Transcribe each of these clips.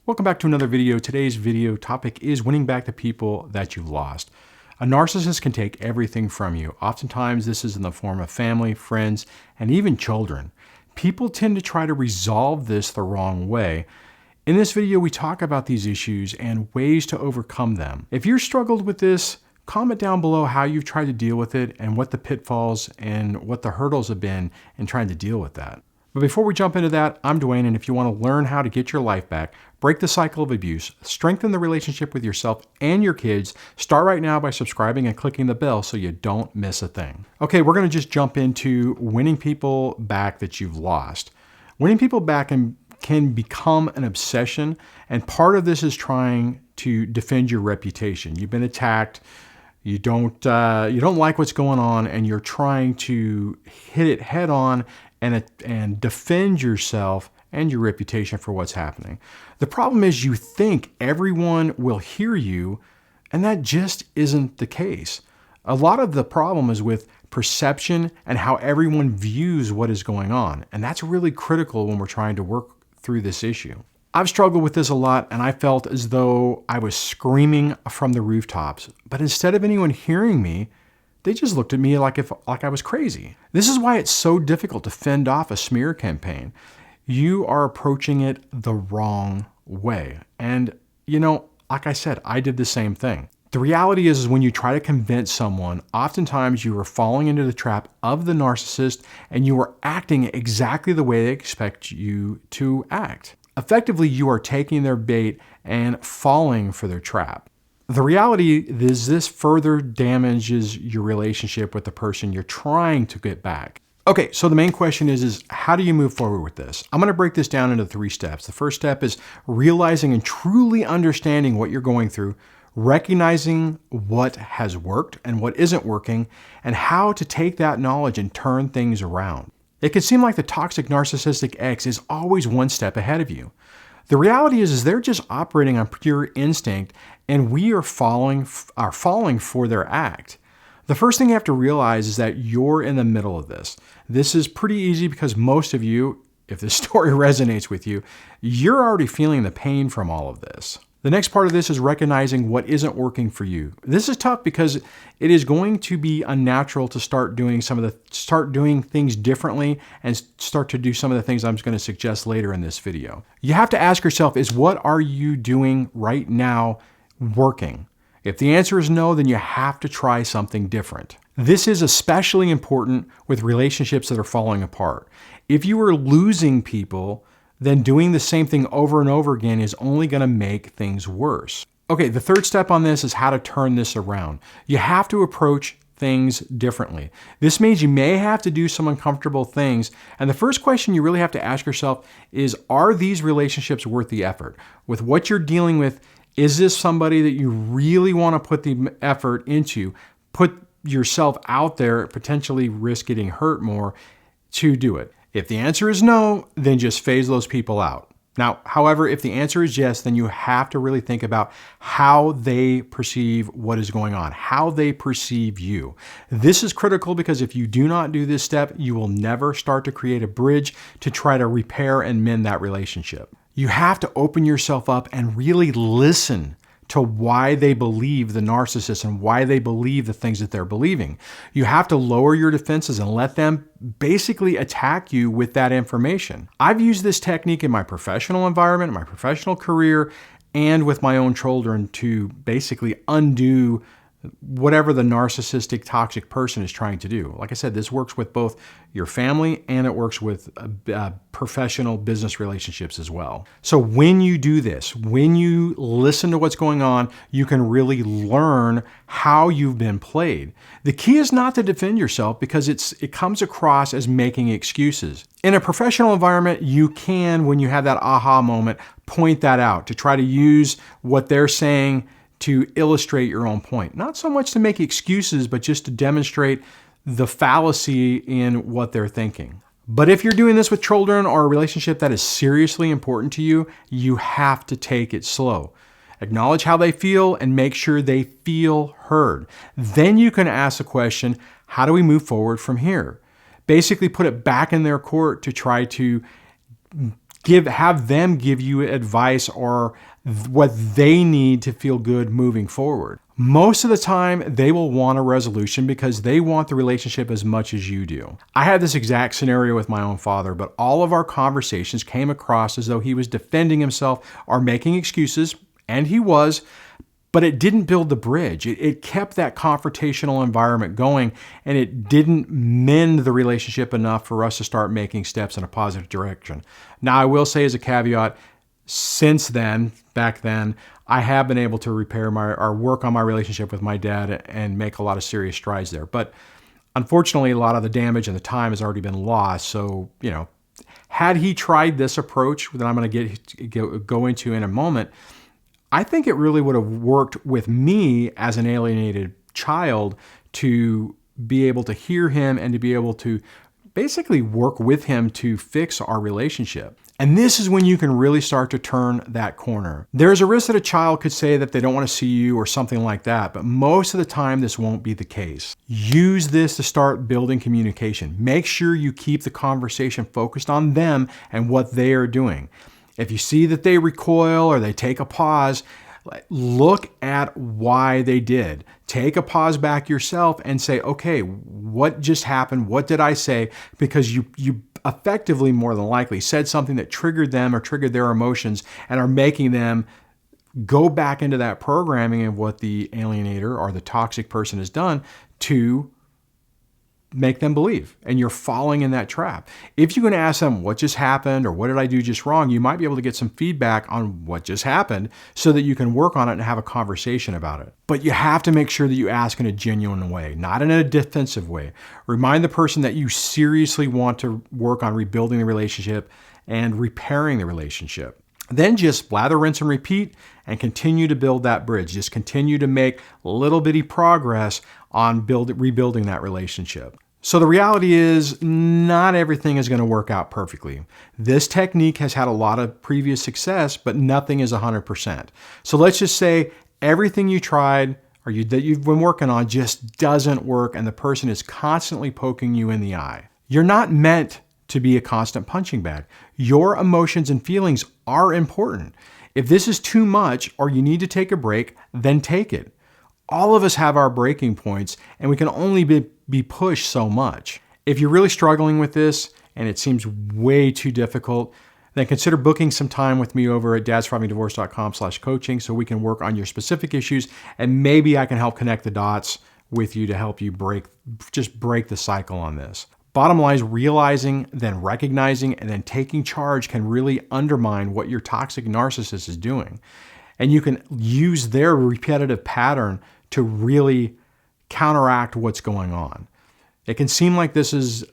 Welcome back to another video. Today's video topic is winning back the people that you've lost. A narcissist can take everything from you. Oftentimes this is in the form of family, friends, and even children. People tend to try to resolve this the wrong way. In this video, we talk about these issues and ways to overcome them. If you've struggled with this, comment down below how you've tried to deal with it and what the pitfalls and what the hurdles have been in trying to deal with that. But before we jump into that, I'm Duane, and if you want to learn how to get your life back, break the cycle of abuse, strengthen the relationship with yourself and your kids, start right now by subscribing and clicking the bell so you don't miss a thing. Okay, we're going to just jump into winning people back that you've lost. Winning people back can become an obsession, and part of this is trying to defend your reputation. You've been attacked. You don't like what's going on, and you're trying to hit it head on and defend yourself and your reputation for what's happening. The problem is you think everyone will hear you, and that just isn't the case. A lot of the problem is with perception and how everyone views what is going on, and that's really critical when we're trying to work through this issue. I've struggled with this a lot, and I felt as though I was screaming from the rooftops, but instead of anyone hearing me, they just looked at me like I was crazy. This is why it's so difficult to fend off a smear campaign. You are approaching it the wrong way. And like I said, I did the same thing. The reality is when you try to convince someone, oftentimes you are falling into the trap of the narcissist and you are acting exactly the way they expect you to act. Effectively, you are taking their bait and falling for their trap. The reality is this further damages your relationship with the person you're trying to get back. Okay, so the main question is how do you move forward with this? I'm going to break this down into 3 steps. The first step is realizing and truly understanding what you're going through, recognizing what has worked and what isn't working, and how to take that knowledge and turn things around. It can seem like the toxic narcissistic ex is always one step ahead of you. The reality is they're just operating on pure instinct, and we are falling for their act. The first thing you have to realize is that you're in the middle of this. This is pretty easy because most of you, if this story resonates with you, you're already feeling the pain from all of this. The next part of this is recognizing what isn't working for you. This is tough because it is going to be unnatural to start doing things differently and start to do some of the things I'm going to suggest later in this video. You have to ask yourself, is what are you doing right now working? If the answer is no, then you have to try something different. This is especially important with relationships that are falling apart. If you are losing people, then doing the same thing over and over again is only going to make things worse. Okay, the third step on this is how to turn this around. You have to approach things differently. This means you may have to do some uncomfortable things. And the first question you really have to ask yourself is, are these relationships worth the effort? With what you're dealing with, is this somebody that you really want to put the effort into, put yourself out there, potentially risk getting hurt more to do it? If the answer is no, then just phase those people out. Now, however, if the answer is yes, then you have to really think about how they perceive what is going on, how they perceive you. This is critical because if you do not do this step, you will never start to create a bridge to try to repair and mend that relationship. You have to open yourself up and really listen to why they believe the narcissist and why they believe the things that they're believing. You have to lower your defenses and let them basically attack you with that information. I've used this technique in my professional environment, my professional career, and with my own children to basically undo whatever the narcissistic, toxic person is trying to do. Like I said, this works with both your family and it works with professional business relationships as well. So when you do this, when you listen to what's going on, you can really learn how you've been played. The key is not to defend yourself because it comes across as making excuses. In a professional environment, you can, when you have that aha moment, point that out to try to use what they're saying to illustrate your own point. Not so much to make excuses, but just to demonstrate the fallacy in what they're thinking. But if you're doing this with children or a relationship that is seriously important to you, you have to take it slow. Acknowledge how they feel and make sure they feel heard. Then you can ask the question, how do we move forward from here? Basically put it back in their court to try to have them give you advice or what they need to feel good moving forward. Most of the time, they will want a resolution because they want the relationship as much as you do. I had this exact scenario with my own father, but all of our conversations came across as though he was defending himself or making excuses, and he was, but it didn't build the bridge. It kept that confrontational environment going, and it didn't mend the relationship enough for us to start making steps in a positive direction. Now, I will say as a caveat, since then, back then, I have been able to repair or work on my relationship with my dad and make a lot of serious strides there. But unfortunately, a lot of the damage and the time has already been lost. So, had he tried this approach that I'm going to go into in a moment, I think it really would have worked with me as an alienated child to be able to hear him and to be able to basically work with him to fix our relationship. And this is when you can really start to turn that corner. There's a risk that a child could say that they don't want to see you or something like that, but most of the time this won't be the case. Use this to start building communication. Make sure you keep the conversation focused on them and what they are doing. If you see that they recoil or they take a pause, look at why they did. Take a pause back yourself and say, okay, what just happened? What did I say? Because you effectively, more than likely, said something that triggered them or triggered their emotions and are making them go back into that programming of what the alienator or the toxic person has done to make them believe. And you're falling in that trap. If you're going to ask them what just happened or what did I do just wrong, you might be able to get some feedback on what just happened so that you can work on it and have a conversation about it. But you have to make sure that you ask in a genuine way, not in a defensive way. Remind the person that you seriously want to work on rebuilding the relationship and repairing the relationship. Then just blather, rinse, and repeat and continue to build that bridge. Just continue to make little bitty progress on rebuilding that relationship. So the reality is not everything is going to work out perfectly. This technique has had a lot of previous success, but nothing is 100%. So let's just say everything you tried or that you've been working on just doesn't work and the person is constantly poking you in the eye. You're not meant to be a constant punching bag. Your emotions and feelings are important. If this is too much or you need to take a break, then take it. All of us have our breaking points and we can only be pushed so much. If you're really struggling with this and it seems way too difficult, then consider booking some time with me over at dadssurvivingdivorce.com/coaching so we can work on your specific issues and maybe I can help connect the dots with you to help you break the cycle on this. Bottom line is realizing, then recognizing, and then taking charge can really undermine what your toxic narcissist is doing. And you can use their repetitive pattern to really counteract what's going on. It can seem like this is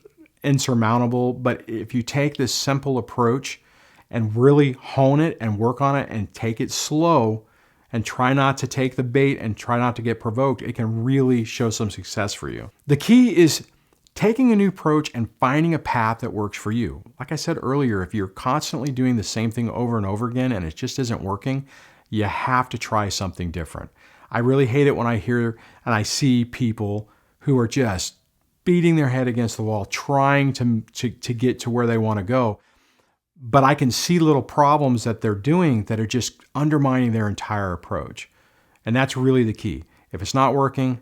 insurmountable, but if you take this simple approach and really hone it and work on it and take it slow and try not to take the bait and try not to get provoked, it can really show some success for you. The key is taking a new approach and finding a path that works for you. Like I said earlier, if you're constantly doing the same thing over and over again and it just isn't working, you have to try something different. I really hate it when I hear and I see people who are just beating their head against the wall, trying to get to where they want to go. But I can see little problems that they're doing that are just undermining their entire approach. And that's really the key. If it's not working,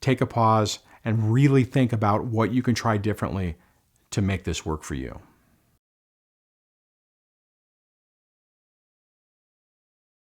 take a pause and really think about what you can try differently to make this work for you.